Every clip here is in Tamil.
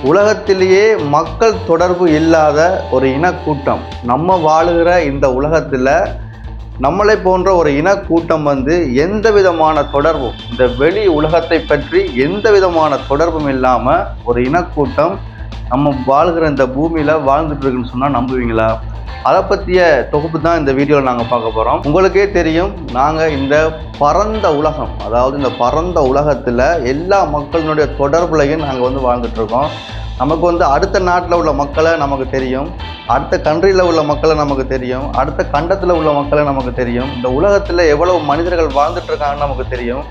உலகத்திலேயே மக்கள் தொடர்பு இல்லாத ஒரு இனக்கூட்டம் நம்ம வாழுகிற இந்த உலகத்தில் நம்மளை போன்ற ஒரு இனக்கூட்டம் எந்த விதமான தொடர்பும், இந்த வெளி உலகத்தை பற்றி எந்த விதமான தொடர்பும் இல்லாமல் ஒரு இனக்கூட்டம் நம்ம வாழ்கிற இந்த பூமியில் வாழ்ந்துட்டு இருக்குன்னு சொன்னால் நம்புவீங்களா? அதை பற்றிய தொகுப்பு தான் இந்த வீடியோவில் நாங்கள் பார்க்க போகிறோம். உங்களுக்கே தெரியும், நாங்கள் இந்த பரந்த உலகம், அதாவது இந்த பரந்த உலகத்தில் எல்லா மக்களினுடைய தொடர்புலையும் நாங்கள் வாழ்ந்துட்டுருக்கோம். நமக்கு அடுத்த நாட்டில் உள்ள மக்களை நமக்கு தெரியும், அடுத்த கண்ட்ரியில் உள்ள மக்களை நமக்கு தெரியும், அடுத்த கண்டத்தில் உள்ள மக்களை நமக்கு தெரியும். இந்த உலகத்தில் எவ்வளவு மனிதர்கள் வாழ்ந்துட்டு இருக்காங்கன்னு நமக்கு தெரியும்.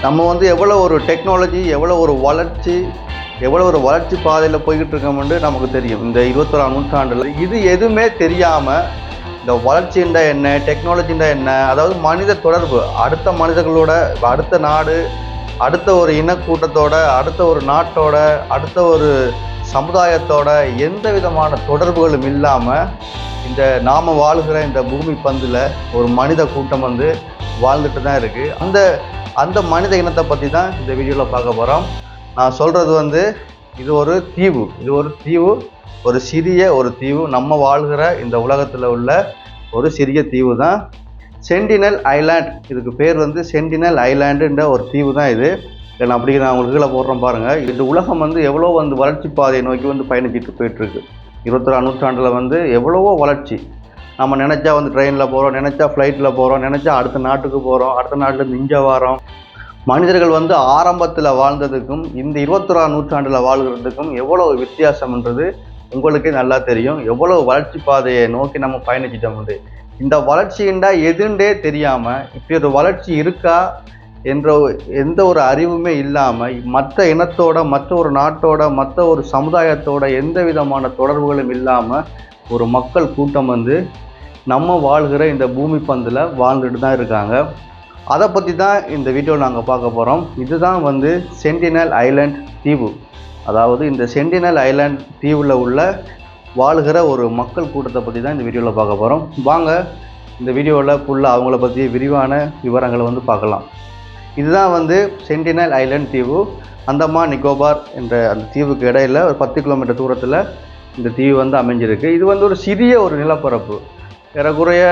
நம்ம எவ்வளோ ஒரு டெக்னாலஜி, எவ்வளோ ஒரு வளர்ச்சி, எவ்வளோ ஒரு வளர்ச்சி பாதையில் போய்கிட்டு இருக்கோம்னு நமக்கு தெரியும். இந்த 21ஆம் நூற்றாண்டில் இது எதுவுமே தெரியாமல் இந்த வளர்ச்சிண்டா என்ன, டெக்னாலஜிண்டா என்ன, அதாவது மனித தொடர்பு, அடுத்த மனிதர்களோட, அடுத்த நாடு, அடுத்த ஒரு இனக்கூட்டத்தோட, அடுத்த ஒரு நாட்டோட, அடுத்த ஒரு சமுதாயத்தோட எந்த விதமான தொடர்புகளும் இல்லாமல் இந்த நாம் வாழ்கிற இந்த பூமி பந்தில் ஒரு மனித கூட்டம் வாழ்ந்துட்டு தான் இருக்குது. அந்த மனித இனத்தை பற்றி தான் இந்த வீடியோவில் பார்க்க போகிறோம். நான் சொல்கிறது இது ஒரு தீவு, ஒரு சிறிய ஒரு தீவு. நம்ம வாழ்கிற இந்த உலகத்தில் உள்ள ஒரு சிறிய தீவு தான் சென்டினல் ஐலாண்ட். இதுக்கு பேர் சென்டினல் ஐலாண்டுன்ற ஒரு தீவு தான் இது. நான் உங்களுக்கு கீழே போடுறோம் பாருங்கள். இந்த உலகம் எவ்வளோ வளர்ச்சி பாதையை நோக்கி பயணிச்சுட்டு போயிட்டுருக்கு. 21ஆம் நூற்றாண்டில் எவ்வளவோ வளர்ச்சி. நம்ம நினச்சா ட்ரெயினில் போகிறோம், நினச்சா ஃப்ளைட்டில் போகிறோம், நினச்சா அடுத்த நாட்டுக்கு போகிறோம், அடுத்த நாட்டில் இங்கே வரோம். மனிதர்கள் ஆரம்பத்தில் வாழ்ந்ததுக்கும் இந்த 21ஆம் நூற்றாண்டில் வாழ்கிறதுக்கும் எவ்வளோ வித்தியாசம்ன்றது உங்களுக்கே நல்லா தெரியும். எவ்வளோ வளர்ச்சி பாதையை நோக்கி நம்ம பயணிச்சிட்டோம். இந்த வளர்ச்சிண்டா எதுண்டே தெரியாமல், இப்படி ஒரு வளர்ச்சி இருக்கா என்ற எந்த ஒரு அறிவுமே இல்லாமல், மற்ற இனத்தோட, மற்ற ஒரு நாட்டோட, மற்ற ஒரு சமுதாயத்தோட எந்த விதமான தொடர்புகளும் இல்லாமல் ஒரு மக்கள் கூட்டம் நம்ம வாழ்கிற இந்த பூமி பந்தில் வாழ்ந்துட்டு தான் இருக்காங்க. அதை பற்றி தான் இந்த வீடியோவில் நாங்கள் பார்க்க போகிறோம். இதுதான் சென்டினல் ஐலாண்ட் தீவு. அதாவது இந்த சென்டினல் ஐலாண்ட் தீவில் உள்ள வாழ்கிற ஒரு மக்கள் கூட்டத்தை பற்றி தான் இந்த வீடியோவில் பார்க்க போகிறோம். வாங்க இந்த வீடியோவில் ஃபுல்லாக அவங்கள பற்றி விரிவான விவரங்களை பார்க்கலாம். இதுதான் சென்டினல் ஐலாண்ட் தீவு. அந்தமான் நிக்கோபார் என்ற அந்த தீவுக்கு இடையில் ஒரு 10 கிலோமீட்டர் தூரத்தில் இந்த தீவு அமைஞ்சிருக்கு. இது ஒரு சிறிய ஒரு நிலப்பரப்பு, ஏறக்குறைய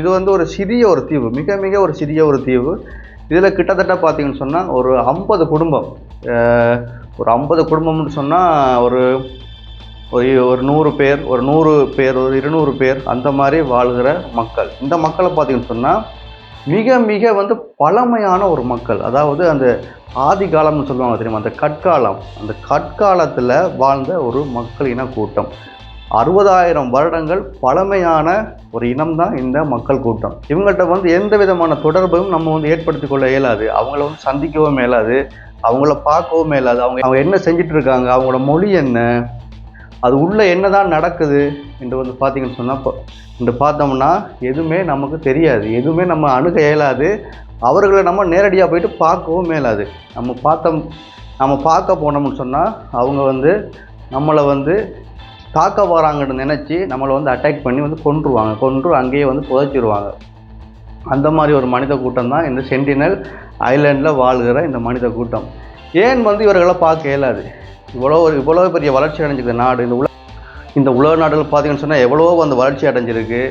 இது ஒரு சிறிய ஒரு தீவு, மிக மிக ஒரு சிறிய ஒரு தீவு. இதில் கிட்டத்தட்ட பார்த்தீங்கன்னு சொன்னால் ஒரு 50 குடும்பம், ஒரு 50 குடும்பம்னு சொன்னால் ஒரு 100 பேர், ஒரு 200 பேர் அந்த மாதிரி வாழ்கிற மக்கள். இந்த மக்களை பார்த்தீங்கன்னு சொன்னால் மிக மிக பழமையான ஒரு மக்கள். அதாவது அந்த ஆதி காலம்னு சொல்லுவாங்க தெரியுமா, அந்த கற்காலம், அந்த கற்காலத்தில் வாழ்ந்த ஒரு மக்கள் இன கூட்டம். 60,000 வருடங்கள் பழமையான ஒரு இனம் தான் இந்த மக்கள் கூட்டம். இவங்கள்ட்ட எந்த விதமான தொடர்பையும் நம்ம ஏற்படுத்தி கொள்ள இயலாது. அவங்கள சந்திக்கவும் மேலாது, அவங்கள பார்க்கவும் மேலாது. அவங்க என்ன செஞ்சிட்டு இருக்காங்க, அவங்களோட மொழி என்ன, அது உள்ளே என்ன தான் நடக்குது என்று பார்த்தீங்கன்னு சொன்னால் இன்று பார்த்தோம்னா எதுவுமே நமக்கு தெரியாது, எதுவுமே நம்ம அணுக இயலாது. அவர்களை நம்ம நேரடியாக போயிட்டு பார்க்கவும் மேலாது. நம்ம பார்க்க போனோம்னு சொன்னால் அவங்க நம்மளை தாக்க வராங்கன்னு நினச்சி நம்மளை அட்டாக் பண்ணி கொன்று அங்கேயே புதைச்சிருவாங்க. அந்த மாதிரி ஒரு மனித கூட்டம் தான் இந்த சென்டினல் ஐலாண்டில் வாழ்கிற இந்த மனித கூட்டம். ஏன் இவர்களை பார்க்க இயலாது? இவ்வளோ பெரிய வளர்ச்சி அடைஞ்சிருக்க நாடு, இந்த உலக நாடுகள் பார்த்தீங்கன்னு சொன்னால் எவ்வளவோ வளர்ச்சி அடைஞ்சிருக்கு.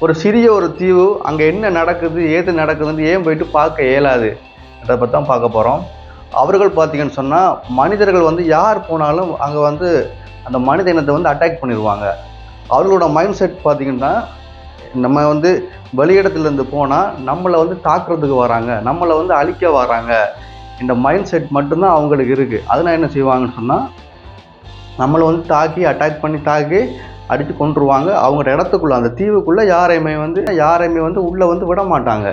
ஒரு சிறிய ஒரு தீவு, அங்கே என்ன நடக்குது, ஏது நடக்குதுன்னு ஏன் போயிட்டு பார்க்க இயலாது? அதை பற்றி தான் பார்க்க போகிறோம். அவர்கள் பார்த்தீங்கன்னு சொன்னால் மனிதர்கள் யார் போனாலும் அங்கே அந்த மனித இனத்தை அட்டாக் பண்ணிடுவாங்க. அவர்களோட மைண்ட் செட் பார்த்திங்கன்னா, நம்ம வெளியிடத்துலேருந்து போனால் நம்மளை தாக்குறதுக்கு வராங்க, நம்மளை அழிக்க வராங்க, இந்த மைண்ட் செட் மட்டும்தான் அவங்களுக்கு இருக்குது. அதனால் என்ன செய்வாங்கன்னு சொன்னால் நம்மளை தாக்கி அட்டாக் பண்ணி தாக்கி அடித்து கொண்டுருவாங்க. அவங்களோட இடத்துக்குள்ளே, அந்த தீவுக்குள்ளே யாரையுமே உள்ளே விட மாட்டாங்க,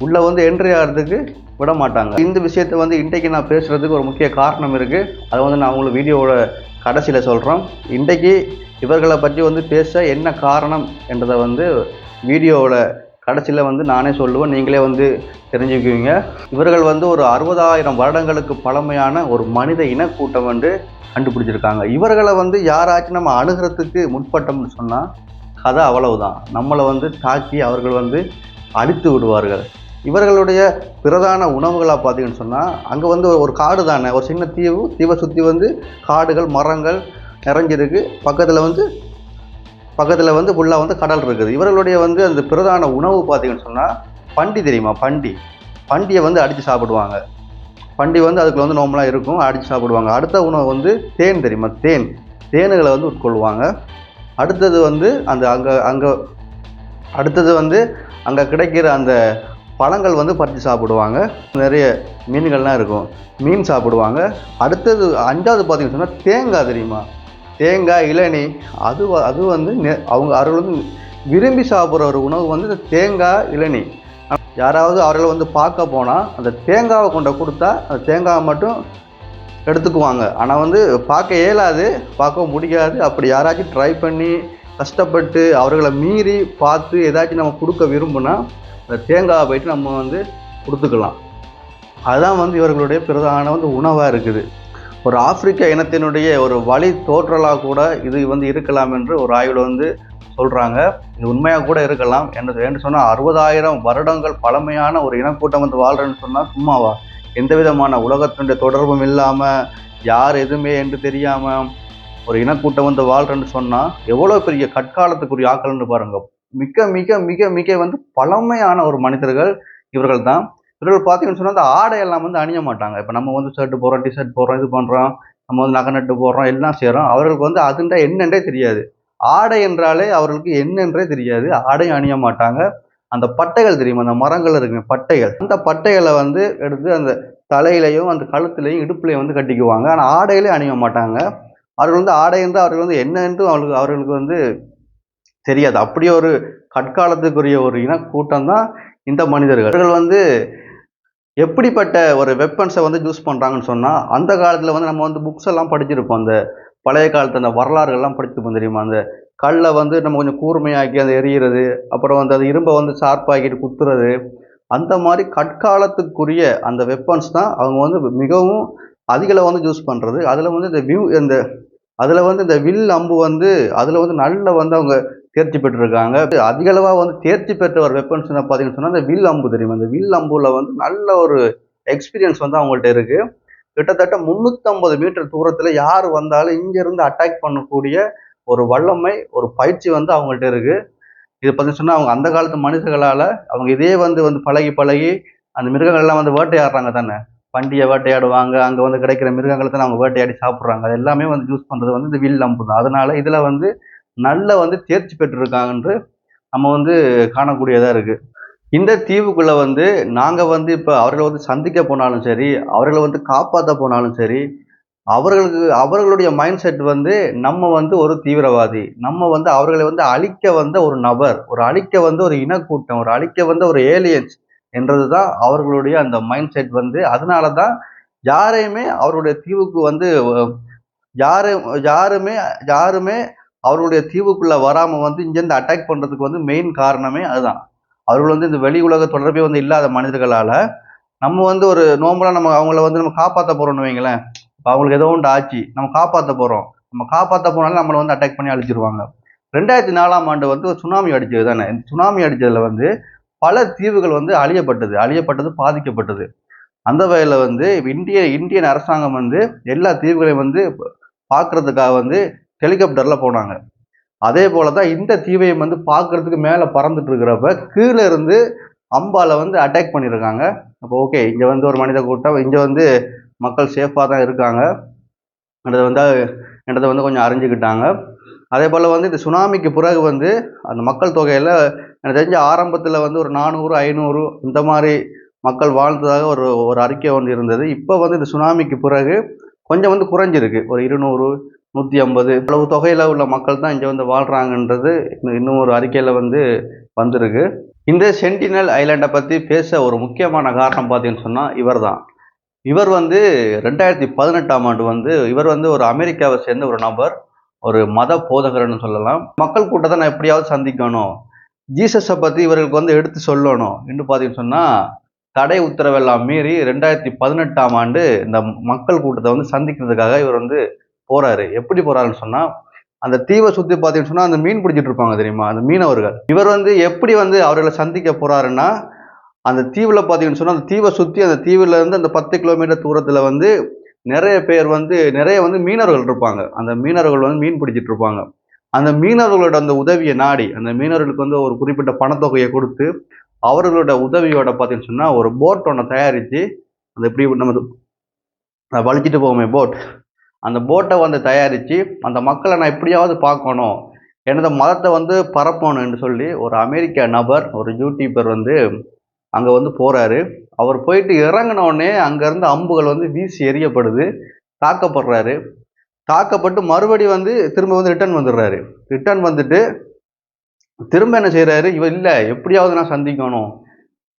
உள்ளே என்ட்ரி ஆகிறதுக்கு விட மாட்டாங்க. இந்த விஷயத்தை இன்றைக்கி நான் பேசுகிறதுக்கு ஒரு முக்கிய காரணம் இருக்குது. அதை நான் உங்களுக்கு வீடியோவோட கடைசியில் சொல்கிறோம். இன்றைக்கி இவர்களை பற்றி பேச என்ன காரணம் என்றதை வீடியோவோட கடைசியில் நானே சொல்லுவேன், நீங்களே தெரிஞ்சுக்குவீங்க. இவர்கள் ஒரு 60,000 வருடங்களுக்கு பழமையான ஒரு மனித இனக்கூட்டம் கண்டுபிடிச்சிருக்காங்க. இவர்களை யாராச்சும் நம்ம அணுகிறதுக்கு முற்பட்டோம்னு சொன்னால் கதை அவ்வளவுதான். நம்மளை தாக்கி அவர்கள் அழித்து விடுவார்கள். இவர்களுடைய பிரதான உணவுகளாக பார்த்தீங்கன்னு சொன்னால் அங்கே வந்து ஒரு காடு தானே, ஒரு சின்ன தீவை சுற்றி வந்து காடுகள் மரங்கள் நிறைஞ்சிருக்கு. பக்கத்தில் வந்து ஃபுல்லாக வந்து கடல் இருக்குது. இவர்களுடைய வந்து அந்த பிரதான உணவு பார்த்தீங்கன்னு சொன்னால் பண்டி தெரியுமா, பண்டியை வந்து அடித்து சாப்பிடுவாங்க. பண்டி வந்து அதுக்குள்ள வந்து நோம்பலாக இருக்கும், அடித்து சாப்பிடுவாங்க. அடுத்த உணவு வந்து தேன் தெரியுமா, தேனுகளை வந்து உட்கொள்வாங்க. அடுத்தது வந்து அங்கே கிடைக்கிற அந்த பழங்கள் வந்து பறித்து சாப்பிடுவாங்க. நிறைய மீன்கள்லாம் இருக்கும், மீன் சாப்பிடுவாங்க. அடுத்தது 5வது பார்த்தீங்கன்னு சொன்னால் தேங்காய் தெரியுமா, தேங்காய் இளநீ. அது வந்து அவர்கள் வந்து விரும்பி சாப்பிட்ற ஒரு உணவு வந்து இந்த தேங்காய் இளநீ. யாராவது அவர்களை வந்து பார்க்க போனால் அந்த தேங்காவை கொண்டு கொடுத்தா அந்த தேங்காவை மட்டும் எடுத்துக்குவாங்க. ஆனால் வந்து பார்க்க இயலாது, பார்க்க முடியாது. அப்படி யாராச்சும் ட்ரை பண்ணி கஷ்டப்பட்டு அவர்களை மீறி பார்த்து ஏதாச்சும் நம்ம கொடுக்க விரும்புனா அந்த தேங்காவை போயிட்டு நம்ம வந்து கொடுத்துக்கலாம். அதுதான் வந்து இவர்களுடைய பிரதான வந்து உணவாக இருக்குது. ஒரு ஆப்பிரிக்க இனத்தினுடைய ஒரு வழி தோற்றலாக கூட இது வந்து இருக்கலாம் என்று ஒரு ஆய்வில் வந்து சொல்கிறாங்க. இது உண்மையாக கூட இருக்கலாம் என்று சொன்னால் 60,000 வருடங்கள் பழமையான ஒரு இனக்கூட்டம் வந்து வாழ்கிறேன்னு சொன்னால் சும்மாவா? எந்த விதமான உலகத்தினுடைய தொடர்பும் இல்லாமல் யார் எதுவுமே என்று தெரியாமல் ஒரு இனக்கூட்டம் வந்து வாழ்கிறேன்னு சொன்னால் எவ்வளோ பெரிய கற்காலத்துக்குரிய ஆக்கள்னு பாருங்க. மிக மிக மிக மிக வந்து பழமையான ஒரு மனிதர்கள் இவர்கள் தான். இவர்கள் பார்த்தீங்கன்னு சொன்னால் அந்த ஆடையெல்லாம் வந்து அணிய மாட்டாங்க. இப்போ நம்ம வந்து ஷர்ட் போடுறோம், டிஷர்ட் போடுறோம், இது பண்ணுறோம், நம்ம வந்து நகை நட்டு போடுறோம், எல்லாம் செய்கிறோம். அவர்களுக்கு வந்து அதுண்டா என்னென்றே தெரியாது. ஆடை என்றாலே அவர்களுக்கு என்னென்றே தெரியாது. ஆடையும் அணிய மாட்டாங்க. அந்த பட்டைகள் தெரியுமா, அந்த மரங்கள் இருக்குங்க பட்டைகள், அந்த பட்டைகளை வந்து எடுத்து அந்த தலையிலையும் அந்த கழுத்துலையும் இடுப்புலையும் வந்து கட்டிக்குவாங்க. ஆனால் ஆடையிலே அணிய மாட்டாங்க. அவர்கள் வந்து ஆடை என்று அவர்கள் வந்து என்ன என்று அவர்களுக்கு வந்து தெரியாது. அப்படியே ஒரு கற்காலத்துக்குரிய ஒரு இன கூட்டம் தான் இந்த மனிதர்கள். அவர்கள் வந்து எப்படிப்பட்ட ஒரு வெப்பன்ஸை வந்து யூஸ் பண்ணுறாங்கன்னு சொன்னால், அந்த காலத்தில் வந்து நம்ம வந்து புக்ஸ் எல்லாம் படிச்சிருப்போம். அந்த பழைய காலத்து அந்த வரலாறுகள்லாம் படிச்சுப்போம் தெரியுமா. அந்த கல்லை வந்து நம்ம கொஞ்சம் கூர்மையாக்கி அதை எரியிறது, அப்புறம் வந்து அந்த இரும்பை வந்து ஷார்ப்பாக்கிட்டு குத்துறது, அந்த மாதிரி கற்காலத்துக்குரிய அந்த வெப்பன்ஸ் தான் அவங்க வந்து மிகவும் அதிகளை வந்து யூஸ் பண்ணுறது. அதில் வந்து இந்த வில் அம்பு வந்து அதில் வந்து நல்ல வந்து அவங்க தேர்ச்சி பெற்றிருக்காங்க. அதிகளவாக வந்து தேர்ச்சி பெற்ற ஒரு வெப்பன்ஸ் என்ன பார்த்தீங்கன்னு சொன்னால் அந்த வில் அம்பு தெரியுமா. அந்த வில் அம்புல வந்து நல்ல ஒரு எக்ஸ்பீரியன்ஸ் வந்து அவங்கள்ட்ட இருக்குது. கிட்டத்தட்ட 350 மீட்டர் தூரத்தில் யார் வந்தாலும் இங்கேருந்து அட்டாக் பண்ணக்கூடிய ஒரு வல்லமை, ஒரு பயிற்சி வந்து அவங்கள்ட்ட இருக்குது. இதை பற்றி சொன்னால் அவங்க அந்த காலத்து மனிதர்களால் அவங்க இதே வந்து பழகி அந்த மிருகங்கள்லாம் வந்து வேட்டையாடுறாங்க தானே. பண்டியை வேட்டையாடுவாங்க, அங்கே வந்து கிடைக்கிற மிருகங்களை தான் அவங்க வேட்டையாடி சாப்பிட்றாங்க. அது எல்லாமே வந்து யூஸ் பண்ணுறது வந்து இந்த வில் அம்பு தான். அதனால் இதில் வந்து நல்ல வந்து தேர்ச்சி பெற்றிருக்காங்கன்று நம்ம வந்து காணக்கூடியதாக இருக்குது. இந்த தீவுக்குள்ளே வந்து நாங்கள் வந்து இப்போ அவர்களை வந்து சந்திக்க போனாலும் சரி, அவர்களை வந்து காப்பாற்ற போனாலும் சரி, அவர்களுடைய மைண்ட் செட் வந்து நம்ம வந்து ஒரு தீவிரவாதி, நம்ம வந்து அவர்களை வந்து அழிக்க வந்த ஒரு நபர், அழிக்க வந்த ஒரு இனக்கூட்டம், அழிக்க வந்த ஒரு ஏலியன்ஸ் என்றது தான் அவர்களுடைய அந்த மைண்ட் செட் வந்து. அதனால தான் யாரையுமே அவருடைய தீவுக்கு வந்து யாருமே அவருடைய தீவுக்குள்ளே வராமல் வந்து இங்கேருந்து அட்டாக் பண்ணுறதுக்கு வந்து மெயின் காரணமே அதுதான். அவர்கள் வந்து இந்த வெளி உலக தொடர்பே வந்து இல்லாத மனிதர்களால் நம்ம வந்து ஒரு நோம்பலாக அவங்கள வந்து நம்ம காப்பாற்ற போகிறோம்னு வைங்களேன். அவங்களுக்கு ஏதோ ஒன்று ஆச்சு, நம்ம காப்பாற்ற போகிறோம், நம்ம காப்பாற்ற போனாலும் நம்மளை வந்து அட்டாக் பண்ணி அழிச்சிருவாங்க. 2004ஆம் ஆண்டு வந்து ஒரு சுனாமி அடித்தது தானே. இந்த சுனாமி அடித்ததில் வந்து பல தீவுகள் வந்து அழியப்பட்டது, பாதிக்கப்பட்டது. அந்த வகையில் வந்து இந்தியன் அரசாங்கம் வந்து எல்லா தீவுகளையும் வந்து பார்க்கறதுக்காக வந்து ஹெலிகாப்டரில் போனாங்க. அதே போல தான் இந்த தீவையும் வந்து பார்க்கறதுக்கு மேலே பறந்துட்டு இருக்கிறப்ப கீழே இருந்து அம்பால வந்து அட்டாக் பண்ணியிருக்காங்க. அப்போ ஓகே, இங்கே வந்து ஒரு மனித கூட்டம், இங்கே வந்து மக்கள் சேஃபாக தான் இருக்காங்க என்றதை வந்து கொஞ்சம் அறிஞ்சுக்கிட்டாங்க. அதே போல் வந்து இந்த சுனாமிக்கு பிறகு வந்து அந்த மக்கள் தொகையில் எனக்கு தெரிஞ்ச ஆரம்பத்தில் வந்து ஒரு 400, 500 இந்த மாதிரி மக்கள் வாழ்ந்ததாக ஒரு அறிக்கை வந்து இருந்தது. இப்போ வந்து இந்த சுனாமிக்கு பிறகு கொஞ்சம் வந்து குறைஞ்சிருக்கு. ஒரு 200, 150 இவ்வளவு தொகையில் உள்ள மக்கள் தான் இங்கே வந்து வாழ்கிறாங்கன்றது இன்னும் ஒரு அறிக்கையில் வந்து வந்திருக்கு. இந்த சென்டினல் ஐலாண்டை பற்றி பேச ஒரு முக்கியமான காரணம் பார்த்தீங்கன்னு சொன்னால் இவர் வந்து 2018ஆம் ஆண்டு வந்து இவர் வந்து ஒரு அமெரிக்காவை சேர்ந்த ஒரு நபர், ஒரு மத போதகர்னு சொல்லலாம். மக்கள் கூட்டத்தை நான் எப்படியாவது சந்திக்கணும், ஜீசஸை பற்றி இவர்களுக்கு வந்து எடுத்து சொல்லணும் என்று பார்த்தீங்கன்னு சொன்னால் தடை உத்தரவெல்லாம் மீறி 2018ஆம் ஆண்டு இந்த மக்கள் கூட்டத்தை வந்து சந்திக்கிறதுக்காக இவர் வந்து போறாரு. எப்படி போறாருன்னு சொன்னா, அந்த தீவை சுற்றி பார்த்தீங்கன்னு சொன்னா அந்த மீன் பிடிச்சிட்டு இருப்பாங்க தெரியுமா, அந்த மீனவர்கள். இவர் வந்து எப்படி வந்து அவர்களை சந்திக்க போறாருன்னா, அந்த தீவில் பார்த்தீங்கன்னு சொன்னால் அந்த தீவை சுற்றி அந்த தீவிலேருந்து அந்த 10 கிலோமீட்டர் தூரத்தில் வந்து நிறைய பேர் வந்து நிறைய வந்து மீனவர்கள் இருப்பாங்க. அந்த மீனவர்கள் வந்து மீன் பிடிச்சிட்டு இருப்பாங்க. அந்த மீனவர்களோட அந்த உதவியை நாடி அந்த மீனவர்களுக்கு வந்து ஒரு குறிப்பிட்ட பணத்தொகையை கொடுத்து அவர்களோட உதவியோட பார்த்தீங்கன்னு சொன்னால் ஒரு போட் ஒன்று தயாரித்து அந்த எப்படி நம்ம வலிச்சிட்டு போவோமே போட், அந்த போட்டை வந்து தயாரித்து அந்த மக்களை நான் எப்படியாவது பார்க்கணும், எனது மதத்தை வந்து பரப்பணும்னு சொல்லி ஒரு அமெரிக்க நபர் ஒரு யூடியூபர் வந்து அங்கே வந்து போகிறாரு. அவர் போயிட்டு இறங்கினோடனே அங்கேருந்து அம்புகள் வந்து வீசி எறியப்படுது, தாக்கப்படுறாரு. தாக்கப்பட்டு மறுபடி வந்து திரும்ப வந்து ரிட்டர்ன் வந்துடுறாரு. ரிட்டர்ன் வந்துட்டு திரும்ப என்ன செய்கிறாரு, இவர் இல்லை எப்படியாவது நான் சந்திக்கணும்,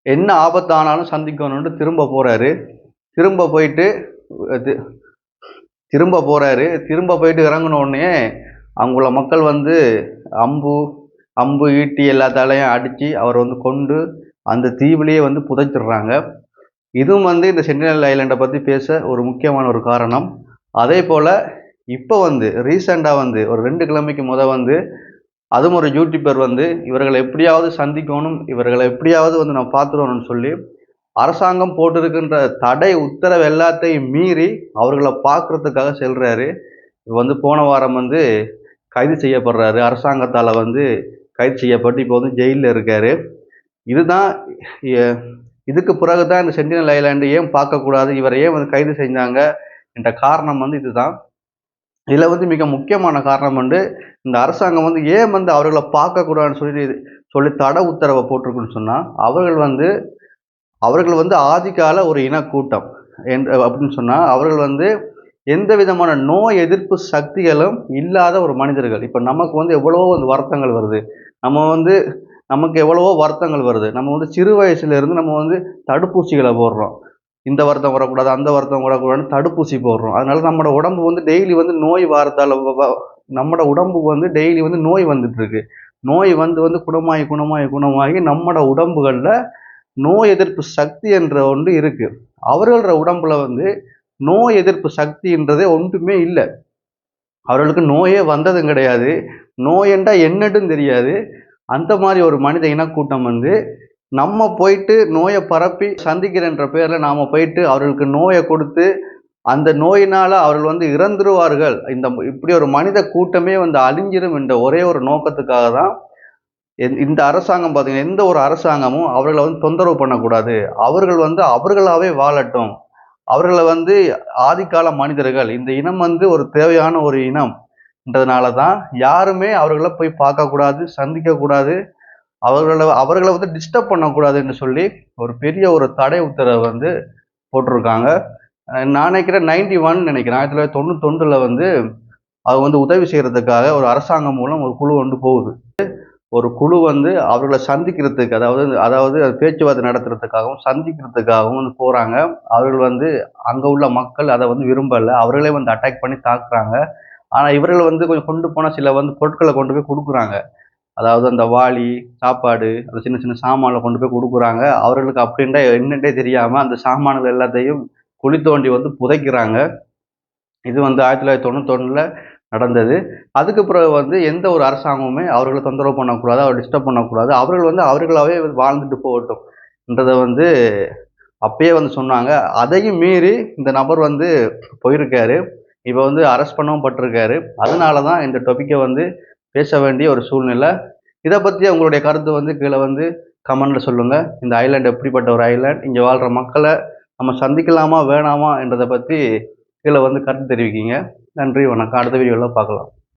என்ன ஆபத்தானாலும் சந்திக்கணும்னு திரும்ப போகிறாரு. திரும்ப போயிட்டு இறங்கின உடனே அங்குள்ள மக்கள் வந்து அம்பு ஈட்டி எல்லாத்தாலையும் அடித்து அவர் வந்து கொண்டு அந்த தீவிலேயே வந்து புதைச்சிடுறாங்க. இதுவும் வந்து இந்த சென்டினல் ஐலண்டை பற்றி பேச ஒரு முக்கியமான ஒரு காரணம். அதே போல் இப்போ வந்து ரீசெண்டாக வந்து ஒரு 2 கிழமைக்கு வந்து அதுவும் ஒரு யூடியூபர் வந்து இவர்களை எப்படியாவது சந்திக்கணும், இவர்களை எப்படியாவது வந்து நான் பார்த்துடணும்னு சொல்லி அரசாங்கம் போட்டிருக்கின்ற தடை உத்தரவு எல்லாத்தையும் மீறி அவர்களை பார்க்குறதுக்காக செல்றாரு. வந்து போன வாரம் வந்து கைது செய்யப்படுறாரு. அரசாங்கத்தால் வந்து கைது செய்யப்பட்டு இப்போ வந்து ஜெயிலில் இருக்காரு. இதுக்கு பிறகு தான் இந்த சென்டினல் ஐலாண்டு ஏன் பார்க்கக்கூடாது, இவரை ஏன் வந்து கைது செஞ்சாங்க என்ற காரணம் வந்து இதுதான். இதில் வந்து மிக முக்கியமான காரணம் வந்து இந்த அரசாங்கம் வந்து ஏன் வந்து அவர்களை பார்க்கக்கூடாதுன்னு சொல்லி தடை உத்தரவை போட்டிருக்குன்னு சொன்னால் அவர்கள் வந்து ஆதிகால ஒரு இனக்கூட்டம் அப்படின்னு சொன்னால் அவர்கள் வந்து எந்த விதமான நோய் எதிர்ப்பு சக்திகளும் இல்லாத ஒரு மனிதர்கள். இப்போ நமக்கு வந்து எவ்வளவோ வந்து வருத்தங்கள் வருது, நமக்கு எவ்வளவோ வருத்தங்கள் வருது. நம்ம வந்து சிறு வயசுலேருந்து நம்ம வந்து தடுப்பூசிகளை போடுறோம், இந்த வருத்தம் வரக்கூடாது அந்த வருத்தம் வரக்கூடாதுன்னு தடுப்பூசி போடுறோம். அதனால நம்மளோட உடம்பு வந்து டெய்லி வந்து நோய் வாரத்தால் நம்மளோட உடம்புக்கு வந்து டெய்லி வந்து நோய் வந்துட்டுருக்கு. நோய் வந்து குணமாகி நம்மளோட உடம்புகளில் நோய் எதிர்ப்பு சக்தி என்ற ஒன்று இருக்குது. அவர்களோட உடம்புல வந்து நோய் எதிர்ப்பு சக்தின்றதே ஒன்றுமே இல்லை. அவர்களுக்கு நோயே வந்ததும் கிடையாது, நோய் என்றால் என்னன்னு தெரியாது. அந்த மாதிரி ஒரு மனித இனக்கூட்டம் வந்து நம்ம போயிட்டு நோயை பரப்பி சந்திக்கிறன்ற பேரில் நாம் போயிட்டு அவர்களுக்கு நோயை கொடுத்து அந்த நோயினால் அவர்கள் வந்து இறந்துருவார்கள், இப்படி ஒரு மனித கூட்டமே வந்து அழிஞ்சிடும் என்ற ஒரே ஒரு நோக்கத்துக்காக தான் இந்த அரசாங்கம் பார்த்தீங்கன்னா எந்த ஒரு அரசாங்கமும் அவர்களை வந்து தொந்தரவு பண்ணக்கூடாது, அவர்கள் வந்து அவர்களாகவே வாழட்டும், அவர்களை வந்து ஆதிக்கால மனிதர்கள், இந்த இனம் வந்து ஒரு தேவையான ஒரு இனம்ன்றதுனால தான் யாருமே அவர்களை போய் பார்க்கக்கூடாது, சந்திக்கக்கூடாது, அவர்களை வந்து டிஸ்டர்ப் பண்ணக்கூடாதுன்னு சொல்லி ஒரு பெரிய ஒரு தடை உத்தரவை வந்து போட்டிருக்காங்க. நான் நினைக்கிறேன் 1991 வந்து அது வந்து உதவி செய்கிறதுக்காக ஒரு அரசாங்கம் மூலம் ஒரு குழு வந்து போகுது. ஒரு குழு வந்து அவர்களை சந்திக்கிறதுக்கு அதாவது பேச்சுவார்த்தை நடத்துறதுக்காகவும் சந்திக்கிறதுக்காகவும் வந்து போகிறாங்க. அவர்கள் வந்து அங்கே உள்ள மக்கள் அதை வந்து விரும்பலை, அவர்களே வந்து அட்டாக் பண்ணி தாக்குறாங்க. ஆனால் இவர்கள் வந்து கொஞ்சம் கொண்டு போனால் சில வந்து பொருட்களை கொண்டு போய் கொடுக்குறாங்க, அதாவது அந்த வாளி சாப்பாடு அந்த சின்ன சின்ன சாமான்களை கொண்டு போய் கொடுக்குறாங்க. அவர்களுக்கு அப்படின்டா என்னென்றே தெரியாமல் அந்த சாமான்கள் எல்லாத்தையும் குழி தோண்டி வந்து புதைக்கிறாங்க. இது வந்து 1991 நடந்தது. அதுக்கு பிறகு வந்து எந்த ஒரு அரசாங்கமுமே அவர்களை தொந்தரவு பண்ணக்கூடாது, அவரை டிஸ்டர்ப் பண்ணக்கூடாது, அவர்கள் வந்து அவர்களாகவே வாழ்ந்துட்டு போகட்டும்ன்றதை வந்து அப்பயே வந்து சொன்னாங்க. அதையும் மீறி இந்த நபர் வந்து போயிருக்காரு, இப்போ வந்து அரெஸ்ட் பண்ணவும் பட்டிருக்காரு. அதனால தான் இந்த டாப்பிக்கை வந்து பேச வேண்டிய ஒரு சூழ்நிலை. இதை பற்றி உங்களுடைய கருத்து வந்து கீழே வந்து கமெண்டில் சொல்லுங்கள். இந்த ஐலாண்ட் எப்படிப்பட்ட ஒரு ஐலாண்ட், இங்கே வாழ்கிற மக்களை நம்ம சந்திக்கலாமா வேணாமா என்றதை பற்றி கீழே வந்து கருத்து தெரிவிக்கிங்க. நன்றி, வணக்கம். அடுத்த வீடியோவில் பார்க்கலாம்.